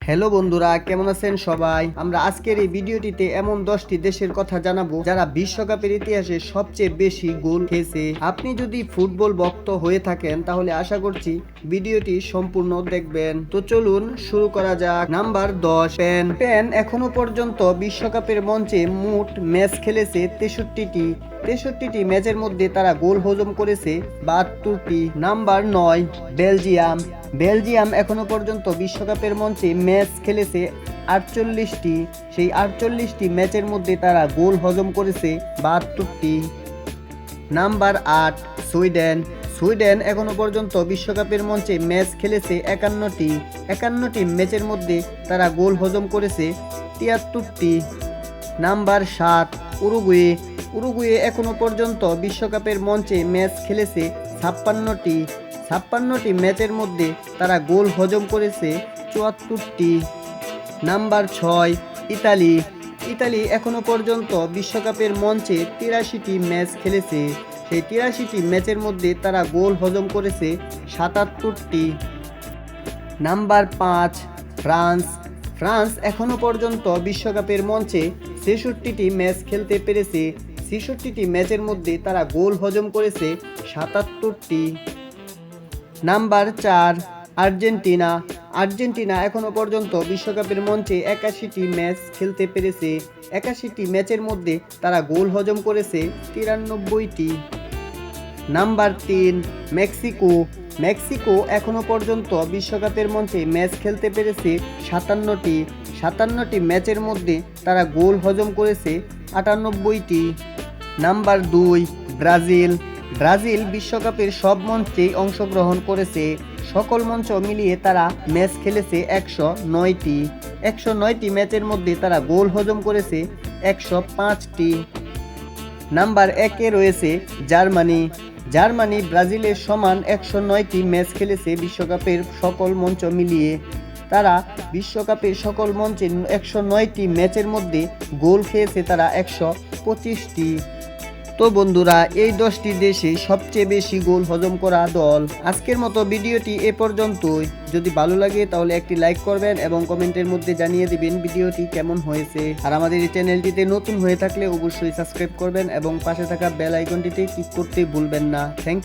Hello বন্ধুরা, কেমন আছেন সবাই? আমরা আজকের এই ভিডিওটিতে এমন 10টি দেশের কথা জানাবো যারা বিশ্বকাপের ইতিহাসে সবচেয়ে বেশি গোল খেয়েছে। আপনি যদি ফুটবল ভক্ত হয়ে থাকেন তাহলে আশা করছি ভিডিওটি সম্পূর্ণ দেখবেন। তো চলুন শুরু করা যাক। নাম্বার 10, স্পেন এখনো পর্যন্ত বিশ্বকাপের মঞ্চে মোট ম্যাচ খেলেছে 63টি ম্যাচের মধ্যে তারা গোল হজম করেছে 72টি। নাম্বার 9, বেলজিয়াম এখনো পর্যন্ত বিশ্বকাপের মঞ্চে ম্যাচ খেলেছে 48টি। সেই 48টি ম্যাচের মধ্যে তারা গোল হজম করেছে 72টি। নাম্বার 8, সুইডেন এখনো পর্যন্ত বিশ্বকাপের মঞ্চে ম্যাচ খেলেছে 51টি ম্যাচের মধ্যে তারা গোল হজম করেছে 73টি। নাম্বার 7, উরুগুয়ে এখনো পর্যন্ত বিশ্বকাপের মঞ্চে ম্যাচ খেলেছে 56টি ম্যাচের মধ্যে তারা গোল হজম করেছে 74টি। নাম্বার 6, ইতালি এখনো পর্যন্ত বিশ্বকাপের মঞ্চে 83টি ম্যাচ খেলেছে। সেই 83টি ম্যাচের মধ্যে তারা গোল হজম করেছে 77টি। নাম্বার 5, ফ্রান্স এখনো পর্যন্ত বিশ্বকাপের মঞ্চে 66টি ম্যাচ খেলতে পেরেছে। 66টি ম্যাচের মধ্যে তারা গোল হজম করেছে 77টি। নাম্বার 4, আর্জেন্টিনা এখনো পর্যন্ত বিশ্বকাপের মঞ্চে 81টি ম্যাচ খেলতে পেরেছে। 81টি ম্যাচের মধ্যে তারা গোল হজম করেছে 93টি। নাম্বার 3, মেক্সিকো এখনো পর্যন্ত বিশ্বকাপের মঞ্চে ম্যাচ খেলতে পেরেছে 57টি ম্যাচের মধ্যে তারা গোল হজম করেছে 98টি। নাম্বার 2, ব্রাজিল বিশ্বকাপের সব মঞ্চেই অংশগ্রহণ করেছে। সকল মঞ্চ মিলিয়ে তারা ম্যাচ খেলেছে 109টি ম্যাচের মধ্যে তারা গোল হজম করেছে 105টি। নাম্বার 1-এ রয়েছে জার্মানি ব্রাজিলের সমান 109টি ম্যাচ খেলেছে বিশ্বকাপের সকল মঞ্চ মিলিয়ে। তারা বিশ্বকাপের সকল মঞ্চে 109টি ম্যাচের মধ্যে গোল খেয়েছে তারা 125টি। তো বন্ধুরা, এই 10টি দেশে সবচেয়ে বেশি গোল হজম করা দল। আজকের মতো ভিডিওটি এ পর্যন্তই। যদি ভালো লাগে তাহলে একটি লাইক করবেন এবং কমেন্টের মধ্যে জানিয়ে দিবেন ভিডিওটি কেমন হয়েছে। আর আমাদের এই চ্যানেলটিতে নতুন হয়ে থাকলে অবশ্যই সাবস্ক্রাইব করবেন এবং পাশে থাকা বেল আইকনটিতে ক্লিক করতে ভুলবেন না। থ্যাংক